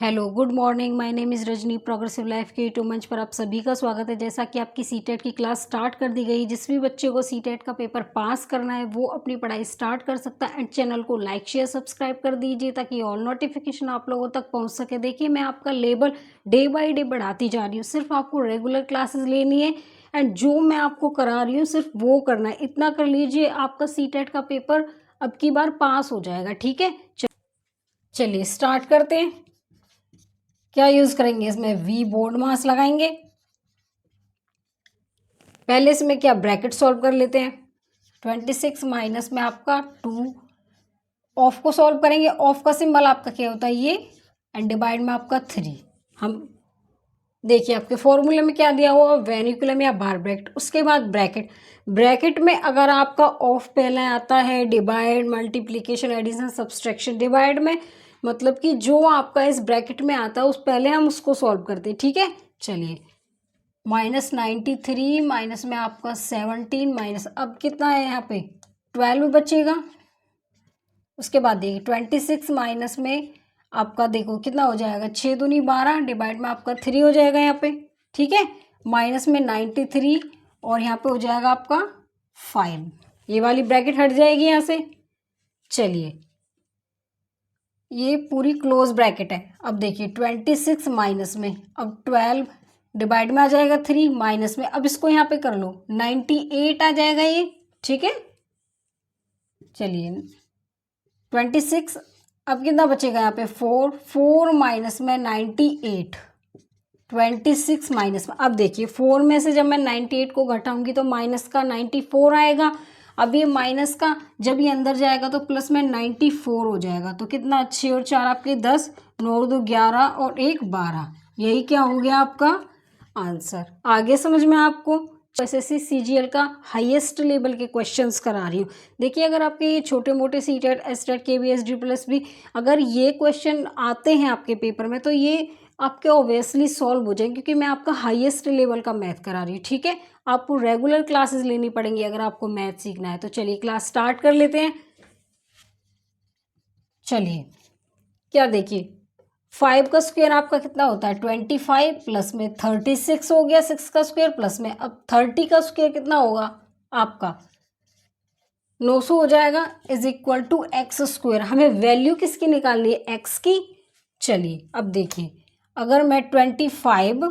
Hello good morning, my name is Rajni. Progressive life के YouTube मंच पर आप सभी का स्वागत है। जैसा कि आपकी सीटेट की क्लास स्टार्ट कर दी गई, जिस भी बच्चे को सीटेट का पेपर पास करना है वो अपनी पढ़ाई स्टार्ट कर सकता है। एंड चैनल को लाइक शेयर सब्सक्राइब कर दीजिए ताकि ऑल नोटिफिकेशन आप लोगों तक पहुंच सके। देखिए, मैं आपका लेवल डे बाई डे बढ़ाती जा रही हूँ। सिर्फ आपको रेगुलर क्लासेस लेनी है एंड जो मैं आपको करा रही हूँ सिर्फ वो करना है। इतना कर लीजिए, आपका सीटेट का पेपर अब की बार पास हो जाएगा। ठीक है, चलिए स्टार्ट करते हैं। क्या यूज करेंगे इसमें? वी बोर्ड मास लगाएंगे। पहले इसमें क्या ब्रैकेट सॉल्व कर लेते हैं। 26 माइनस में आपका 2, ऑफ को सॉल्व करेंगे। ऑफ का सिंबल आपका क्या होता है? ये। एंड डिवाइड में आपका 3। हम देखिए आपके फॉर्मूले में क्या दिया हुआ, वेनिकुलम या बार ब्रैकेट, उसके बाद ब्रैकेट। ब्रैकेट में अगर आपका ऑफ पहले आता है, divide, multiplication, addition, subtraction. Divide में मतलब कि जो आपका इस ब्रैकेट में आता है उस पहले हम उसको सॉल्व करते हैं। ठीक है, चलिए। -93 माइनस में आपका 17 माइनस अब कितना है यहाँ पे 12 बचेगा। उसके बाद देखिए 26 माइनस में आपका देखो कितना हो जाएगा, 6 दूनी 12, डिवाइड में आपका 3 हो जाएगा यहाँ पे। ठीक है, माइनस में 93 और यहाँ पे हो जाएगा आपका 5। ये वाली ब्रैकेट हट जाएगी यहाँ से। चलिए, ये पूरी क्लोज ब्रैकेट है। अब देखिए 26 माइनस में अब 12, डिवाइड में आ जाएगा 3, माइनस में अब इसको यहाँ पे कर लो 98 आ जाएगा ये। ठीक है, चलिए 26 अब कितना बचेगा यहाँ पे 4 माइनस में 98, 26 माइनस में अब देखिए 4 में से जब मैं 98 को घटाऊंगी तो माइनस का 94 आएगा। अब ये माइनस का जब ये अंदर जाएगा तो प्लस में 94 हो जाएगा। तो कितना, 6 और 4 आपके 10, 9 और 2 11 और 1 12। यही क्या हो गया आपका आंसर। आगे समझ में आपको? एसएससी सीजीएल का हाईएस्ट लेवल के क्वेश्चंस करा रही हूँ। देखिए, अगर आपके ये छोटे मोटे सीटेट, एसटेट, केबीएस, ड्रिपल्स भी अगर ये क्वेश्चन आते हैं आपके पेपर में तो ये आपके ऑब्वियसली सॉल्व हो जाएंगे, क्योंकि मैं आपका हाईएस्ट लेवल का मैथ करा रही हूँ। ठीक है, आपको रेगुलर क्लासेस लेनी पड़ेंगी अगर आपको मैथ सीखना है। तो चलिए क्लास स्टार्ट कर लेते हैं। चलिए, क्या देखिए 5 का स्क्वायर आपका कितना होता है 25, प्लस में 36 हो गया 6 का स्क्वायर, प्लस में अब 30 का स्क्वायर कितना होगा आपका 900 हो जाएगा, is equal to x square. हमें वैल्यू किसकी निकालनी है? एक्स की। चलिए अब देखिए, अगर मैं 25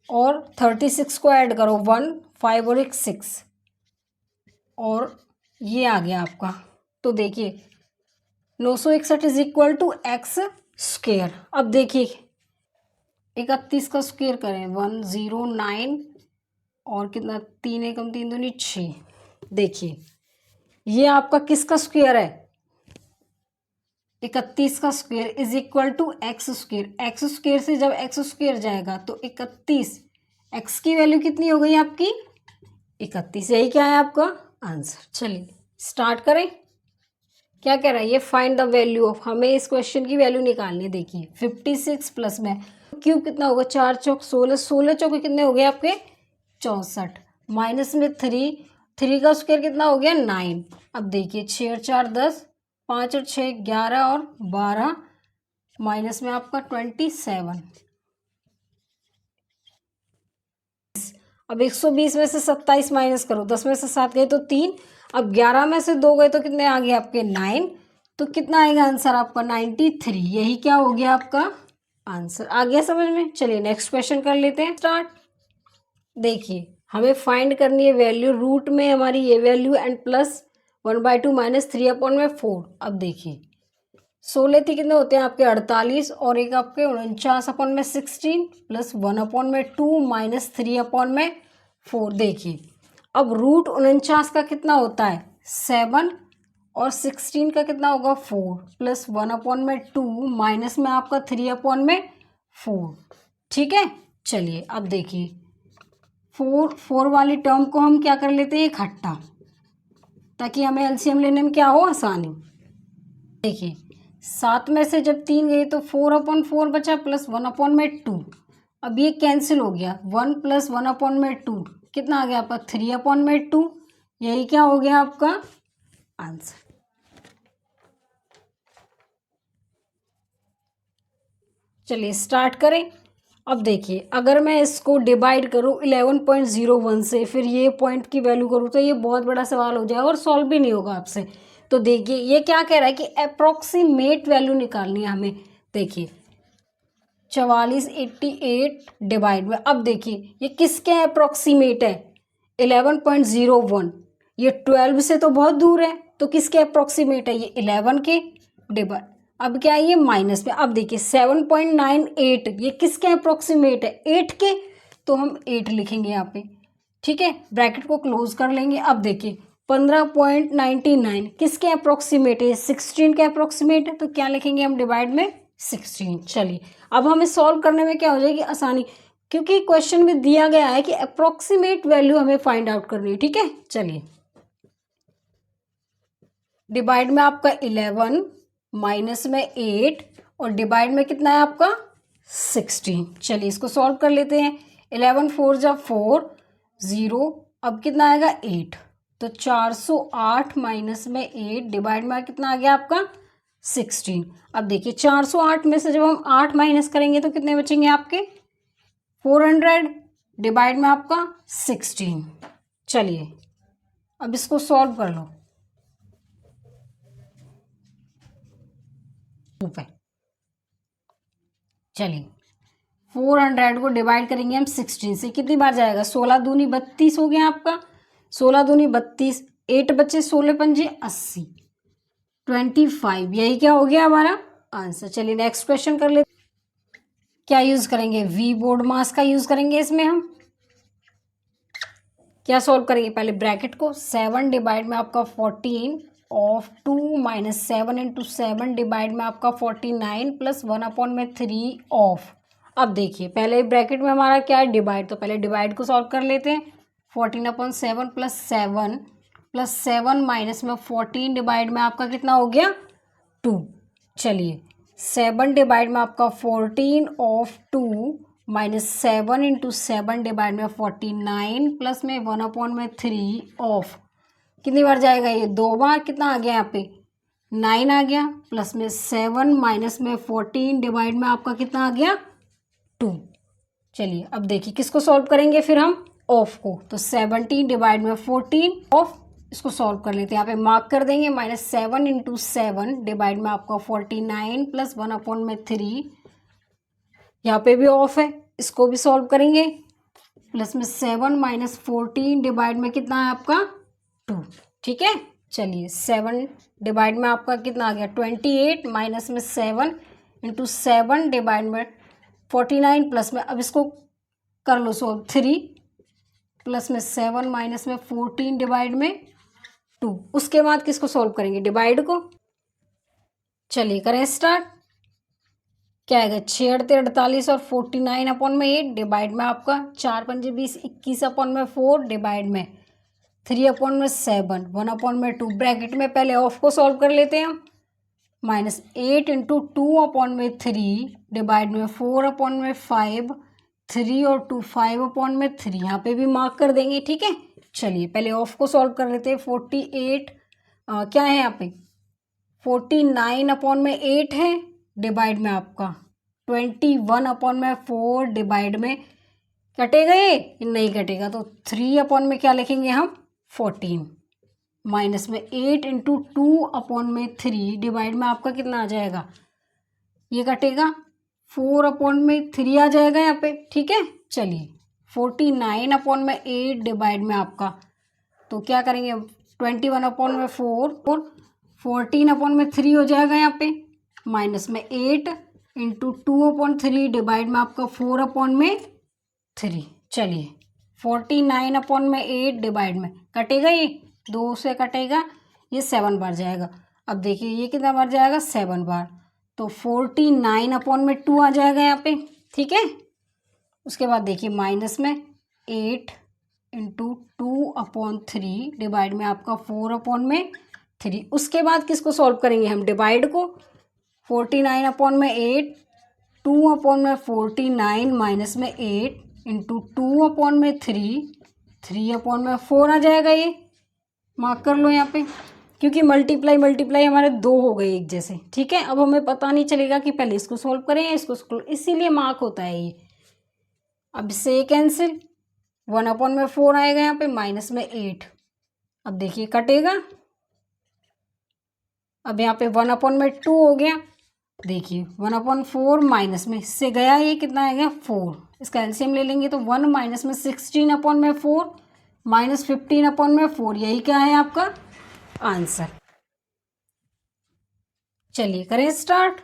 और 36 को ऐड करो 1, 5 और 1 6 और ये आ गया आपका, तो देखिए 961 is equal to x square. अब देखिए 31 का स्क्वायर करें 109 और कितना 3 एकम 3 दूनी 6। देखिए ये आपका किसका स्क्वायर है? 31 का square is equal to x square. X square से जब एक्स स्क्वायर जाएगा तो 31, एक्स की वैल्यू कितनी हो गई आपकी 31। यही क्या है आपका आंसर। चलिए स्टार्ट करें। क्या कह रहा है ये? फाइंड द वैल्यू ऑफ, हमें इस क्वेश्चन की वैल्यू निकालनी है। देखिए 56 प्लस में क्यूब कितना होगा, 4 चौक 16, 16 चौके कितने हो गए आपके 64, माइनस में 3, 3 का स्क्वायर कितना हो गया 9। अब देखिए 6 और 4 10, 5 और 6 11 और 12, माइनस में आपका 27। अब 120 में से 27 माइनस करो, 10 में से 7 गए तो 3, अब 11 में से 2 गए तो कितने आ गए आपके 9। तो कितना आएगा आंसर आपका 93। यही क्या हो गया आपका आंसर। आ गया समझ में? चलिए नेक्स्ट क्वेश्चन कर लेते हैं स्टार्ट। देखिए हमें फाइंड करनी है वैल्यू, रूट में हमारी ये वैल्यू एंड प्लस 1/2 माइनस 3/4। अब देखिए 16 थी कितने होते हैं आपके 48 और एक आपके 49/16 प्लस 1/2 माइनस 3/4। देखिए अब रूट 49 का कितना होता है 7 और 16 का कितना होगा 4 प्लस 1/2 माइनस में आपका 3/4। ठीक है, चलिए अब देखिए 4 वाली टर्म को हम क्या कर लेते हैं इकट्ठा, ताकि हमें एलसीएम लेने में क्या हो आसानी। देखिए 7 में से जब 3 गई तो 4/4 बचा प्लस 1/2। अब ये कैंसिल हो गया, 1 प्लस 1/2 कितना आ गया आपका 3/2। यही क्या हो गया आपका आंसर। चलिए स्टार्ट करें। अब देखिए अगर मैं इसको डिवाइड करूँ 11.01 से, फिर ये पॉइंट की वैल्यू करूँ, तो ये बहुत बड़ा सवाल हो जाएगा और सॉल्व भी नहीं होगा आपसे। तो देखिए ये क्या कह रहा है कि अप्रोक्सीमेट वैल्यू निकालनी है हमें। देखिए 4488 डिवाइड में, अब देखिए ये किसके अप्रोक्सीमेट है, 11.01। ये 12 से तो बहुत दूर है, तो किसके अप्रोक्सीमेट है, ये 11 के डिवाइड। अब क्या है ये माइनस में, अब देखिए 7.98 ये किसके अप्रोक्सीमेट है, 8 के, तो हम 8 लिखेंगे यहाँ पे। ठीक है, ब्रैकेट को क्लोज कर लेंगे। अब देखिए 15.99 किसके अप्रोक्सीमेट है, 16 के अप्रोक्सीमेट है, तो क्या लिखेंगे हम डिवाइड में 16। चलिए अब हमें सॉल्व करने में क्या हो जाएगी आसानी, क्योंकि क्वेश्चन में दिया गया है कि अप्रोक्सीमेट वैल्यू हमें फाइंड आउट करनी है। ठीक है, चलिए डिवाइड में आपका 11, माइनस में 8 और डिवाइड में कितना है आपका 16। चलिए इसको सॉल्व कर लेते हैं। 11 4 जा 4, 0, अब कितना आएगा 8, तो 408 माइनस में 8 डिवाइड में कितना आ गया आपका 16। अब देखिए 408 में से जब हम 8 माइनस करेंगे तो कितने बचेंगे आपके 400 डिवाइड में आपका 16। चलिए अब इसको सॉल्व कर लो। चलिए 400 को डिवाइड करेंगे हम 16 से, कितनी बार जाएगा, 16 दूनी 32 हो गया आपका, 16 दूनी 32, 8 बच्चे 16 पंजे 80, 25, यही क्या हो गया हमारा आंसर। चलिए नेक्स्ट क्वेश्चन कर ले। क्या यूज करेंगे, वी बोर्ड मास का यूज करेंगे। इसमें हम क्या सॉल्व करेंगे, पहले ब्रैकेट को 7 डिवाइड में आपका 14 ऑफ 2 माइनस 7 इंटू 7 डिवाइड में आपका 49 प्लस 1/3 ऑफ। अब देखिए पहले ब्रैकेट में हमारा क्या है डिवाइड, तो पहले डिवाइड को सॉल्व कर लेते हैं। 14/7 प्लस 7 माइनस में 14 डिवाइड में आपका कितना हो गया 2। चलिए 7 डिवाइड में आपका 14 ऑफ 2 माइनस 7 इंटू 7 डिवाइड में 49 प्लस में 1/3 ऑफ, कितनी बार जाएगा ये 2 बार, कितना आ गया यहाँ पे 9 आ गया, प्लस में 7 माइनस में 14 डिवाइड में आपका कितना आ गया 2। चलिए अब देखिए किसको सॉल्व करेंगे फिर हम ऑफ को, तो 17 डिवाइड में 14 ऑफ, इसको सॉल्व कर लेते हैं। यहाँ पे मार्क कर देंगे -7 इंटू 7 डिवाइड में आपका 49 प्लस 1/3, यहाँ पे भी ऑफ है, इसको भी सॉल्व करेंगे। प्लस में 7 माइनस 14 डिवाइड में कितना है आपका 2। ठीक है, चलिए 7 डिवाइड में आपका कितना आ गया 28 माइनस में 7 इंटू 7 डिवाइड में 49 प्लस में, अब इसको कर लो सॉल्व 3 प्लस में 7 माइनस में 14 डिवाइड में 2। उसके बाद किसको सॉल्व करेंगे डिवाइड को। चलिए करें स्टार्ट। क्या आएगा 6 8 48 और 49/8 डिवाइड में आपका 4 पंजे 20 21/4 डिवाइड में 3/7 1/2 ब्रैकेट में पहले ऑफ को सॉल्व कर लेते हैं हम। -8 इंटू 2/3 डिवाइड में 4/5 3 और 2 5/3, यहाँ पे भी मार्क कर देंगे। ठीक है, चलिए पहले ऑफ को सॉल्व कर लेते हैं। 48 क्या है यहाँ पे 49/8 है डिवाइड में आपका 21/4 डिवाइड में, कटेगा ये नहीं कटेगा, तो 3 क्या लिखेंगे हम 14 माइनस में 8 इंटू 2/3 डिवाइड में आपका कितना आ जाएगा, ये कटेगा 4/3 आ जाएगा यहाँ पे। ठीक है, चलिए 49/8 डिवाइड में आपका, तो क्या करेंगे 21/4 और 14/3 हो जाएगा यहाँ पे, माइनस में 8 इंटू 2/3 डिवाइड में आपका 4/3। चलिए 49/8 डिवाइड में कटेगा, ये 2 से कटेगा, ये 7 बार जाएगा। अब देखिए ये कितना बार जाएगा 7 बार, तो 49/2 आ जाएगा यहाँ पे। ठीक है, उसके बाद देखिए माइनस में 8 इंटू 2/3 डिवाइड में आपका 4/3। उसके बाद किसको सॉल्व करेंगे हम डिवाइड को। 49/8 2/49 माइनस में 8 इंटू 2/3 3/4 आ जाएगा, ये मार्क कर लो यहाँ पे। क्योंकि मल्टीप्लाई मल्टीप्लाई हमारे 2 हो गए एक जैसे। ठीक है, अब हमें पता नहीं चलेगा कि पहले इसको सॉल्व करें या इसको सॉल्व, इसीलिए मार्क होता है ये। अब इससे ये कैंसिल, 1/4 आएगा यहाँ पे, माइनस में 8। अब देखिए कटेगा, अब यहाँ पे 1/2 हो गया। देखिए 1/4 माइनस में इससे गया, ये कितना आएगा 4। इसका एलसीएम ले लेंगे तो 1 माइनस में 16/4 माइनस 15/4, यही क्या है आपका आंसर। चलिए करें स्टार्ट।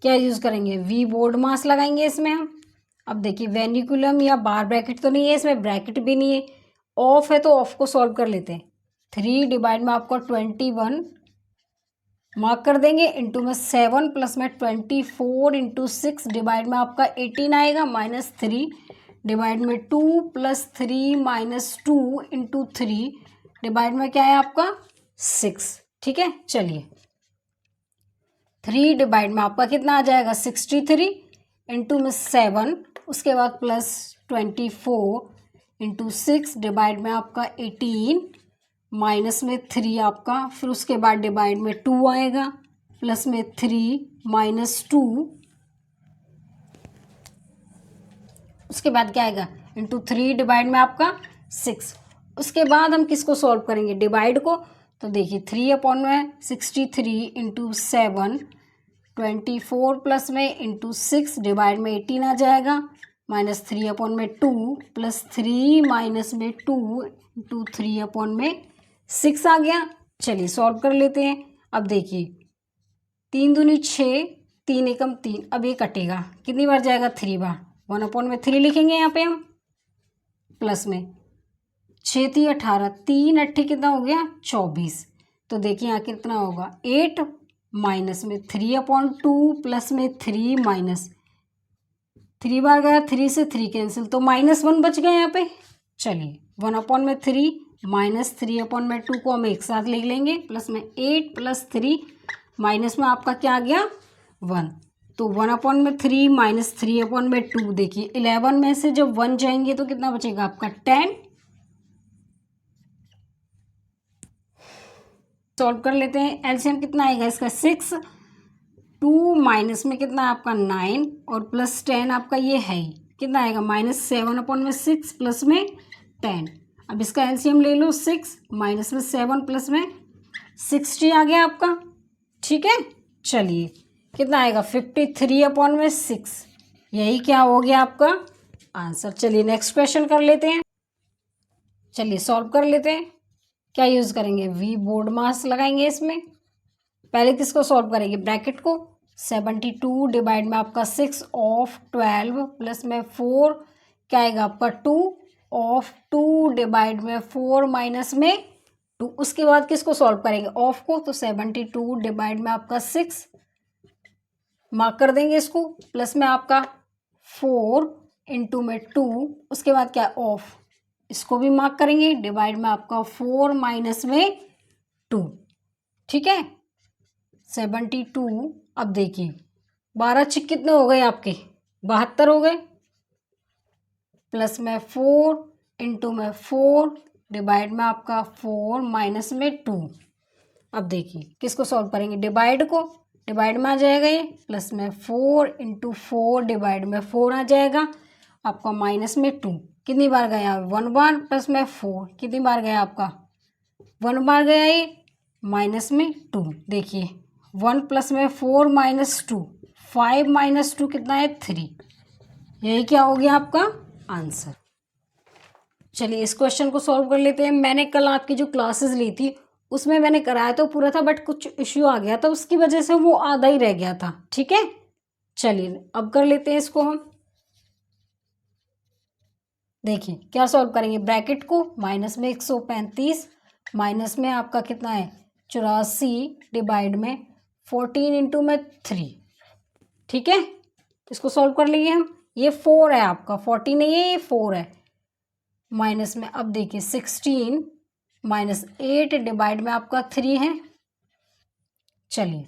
क्या यूज करेंगे, वी बोर्ड मास लगाएंगे इसमें हम। अब देखिए वेनिकुलम या बार ब्रैकेट तो नहीं है, इसमें ब्रैकेट भी नहीं है, ऑफ है तो ऑफ को सॉल्व कर लेते हैं। 3 डिवाइड में आपको 21 मार्क कर देंगे, इंटू में 7 प्लस में 24 इंटू 6 डिवाइड में आपका 18 आएगा, माइनस 3 डिवाइड में 2 प्लस 3 माइनस 2 इंटू 3 डिवाइड में क्या है आपका 6। ठीक है, चलिए 3 डिवाइड में आपका कितना आ जाएगा 63 इंटू में 7, उसके बाद प्लस 24 इंटू 6 डिवाइड में आपका 18 माइनस में 3 आपका, फिर उसके बाद डिवाइड में 2 आएगा, प्लस में 3 माइनस 2, उसके बाद क्या आएगा इंटू 3 डिवाइड में आपका 6। उसके बाद हम किसको सॉल्व करेंगे, डिवाइड को। तो देखिए 3/63 इंटू 7, 24 प्लस में इंटू 6 डिवाइड में 18 आ जाएगा, माइनस 3/2 प्लस 3 माइनस में 2 इंटू 3/6 आ गया। चलिए सॉल्व कर लेते हैं। अब देखिए 3 दूनी 6, 3 एकम 3, अब ये कटेगा, कितनी बार जाएगा 3 बार, 1/3 लिखेंगे यहाँ पे हम, प्लस में 6 3 18, 3 8 कितना हो गया 24। तो देखिए यहाँ कितना होगा 8 माइनस में 3/2 प्लस में 3 माइनस 3 बार गया, 3 से 3 कैंसिल, तो -1 बच गया यहाँ पे। चलिए 1/3 माइनस 3/2 को हम एक साथ लिख लेंगे, प्लस में 8 प्लस 3 माइनस में आपका क्या आ गया 1। तो 1/3 माइनस 3/2, देखिए 11 में से जब 1 जाएंगे तो कितना बचेगा आपका 10। सॉल्व कर लेते हैं, एलसीएम कितना आएगा इसका 6, 2 माइनस में कितना आपका 9 और प्लस 10 आपका ये है ही, कितना आएगा -7/6 प्लस में 10। अब इसका एलसीएम ले लो 6 माइनस में 7 प्लस में 60 आ गया आपका। ठीक है, चलिए कितना आएगा 53/6, यही क्या हो गया आपका आंसर। चलिए नेक्स्ट क्वेश्चन कर लेते हैं। चलिए सॉल्व कर लेते हैं। क्या यूज़ करेंगे, वी बोर्ड मास लगाएंगे इसमें। पहले किसको सॉल्व करेंगे, ब्रैकेट को। 72 डिवाइड में आपका 6 ऑफ 12 प्लस में 4 क्या आएगा आपका 2 ऑफ 2 डिवाइड में 4 माइनस में 2। उसके बाद किसको सॉल्व करेंगे, ऑफ को। तो 72 डिवाइड में आपका 6 मार्क कर देंगे इसको, प्लस में आपका 4 इंटू में 2, उसके बाद क्या ऑफ, इसको भी मार्क करेंगे, डिवाइड में आपका 4 माइनस में 2। ठीक है 72। अब देखिए 12 छिक कितने हो गए आपके 72 हो गए, प्लस में 4 इंटू में 4 डिवाइड में आपका 4 माइनस में 2। अब देखिए किसको सॉल्व करेंगे, डिवाइड को। डिवाइड में आ जाएगा ये, प्लस में 4 इंटू 4 डिवाइड में 4 आ जाएगा आपका, माइनस में 2 कितनी बार गया 1 बार, प्लस में 4 कितनी बार गया आपका 1 बार गया ये, माइनस में 2। देखिए 1 प्लस में 4 माइनस 2, 5 माइनस 2 कितना है 3, यही क्या हो गया आपका आंसर। चलिए इस क्वेश्चन को सॉल्व कर लेते हैं। मैंने कल आपकी जो क्लासेस ली थी उसमें मैंने कराया तो पूरा था, बट कुछ इश्यू आ गया था, उसकी वजह से वो आधा ही रह गया था। ठीक है, चलिए अब कर लेते हैं इसको हम। देखिए क्या सॉल्व करेंगे, ब्रैकेट को। माइनस में 135 माइनस में आपका कितना है 84 डिवाइड में 14 इंटू में 3। ठीक है, इसको सॉल्व कर लेंगे हम। ये 4 है आपका, 40 नहीं है, ये 4 है। माइनस में अब देखिए 16 माइनस 8 डिवाइड में आपका 3 है। चलिए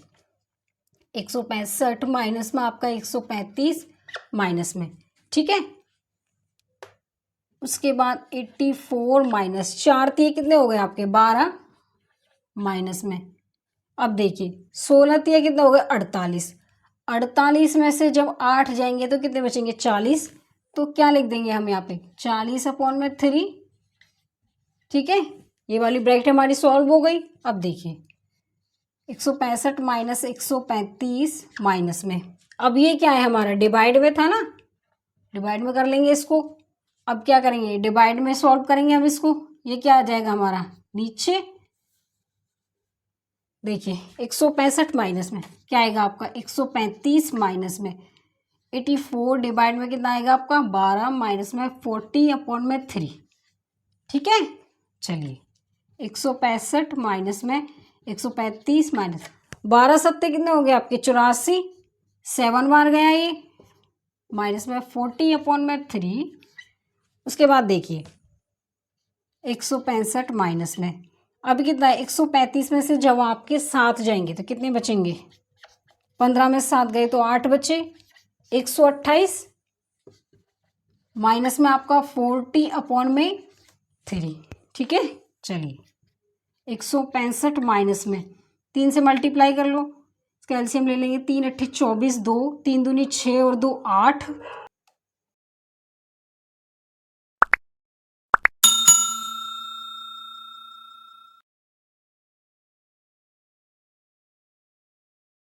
165 माइनस में आपका 135 माइनस में। ठीक है, उसके बाद 84 माइनस 4 3 कितने हो गए आपके 12, माइनस में। अब देखिए 16 तिया कितना हो गया 48। 48 में से जब 8 जाएंगे तो कितने बचेंगे 40। तो क्या लिख देंगे हम यहाँ पे 40/3। ठीक है, ये वाली ब्रैकेट हमारी सॉल्व हो गई। अब देखिए 165 माइनस 135 माइनस में, अब ये क्या है हमारा डिवाइड में था ना, डिवाइड में कर लेंगे इसको। अब क्या करेंगे डिवाइड में सॉल्व करेंगे हम इसको, ये क्या आ जाएगा हमारा नीचे। देखिए 165 माइनस में क्या आएगा आपका 135 माइनस में 84 डिवाइड में कितना आएगा आपका 12 माइनस में 40/3। ठीक है, चलिए 165 माइनस में 135 माइनस 12 सत्ते कितने हो गए आपके 84, 7 बार गया ये, माइनस में 40/3। उसके बाद देखिए 165 माइनस में अब कितना है 135 में से जब आपके 7 जाएंगे तो कितने बचेंगे, 15 में 7 गए तो 8 बचे, 128 माइनस में आपका 40/3। ठीक है, चलिए 165 माइनस में 3 से मल्टीप्लाई कर लो, इसका एलसीएम ले लेंगे। 3 × 8 = 24, 2 3 दूनी 6 और 2 8,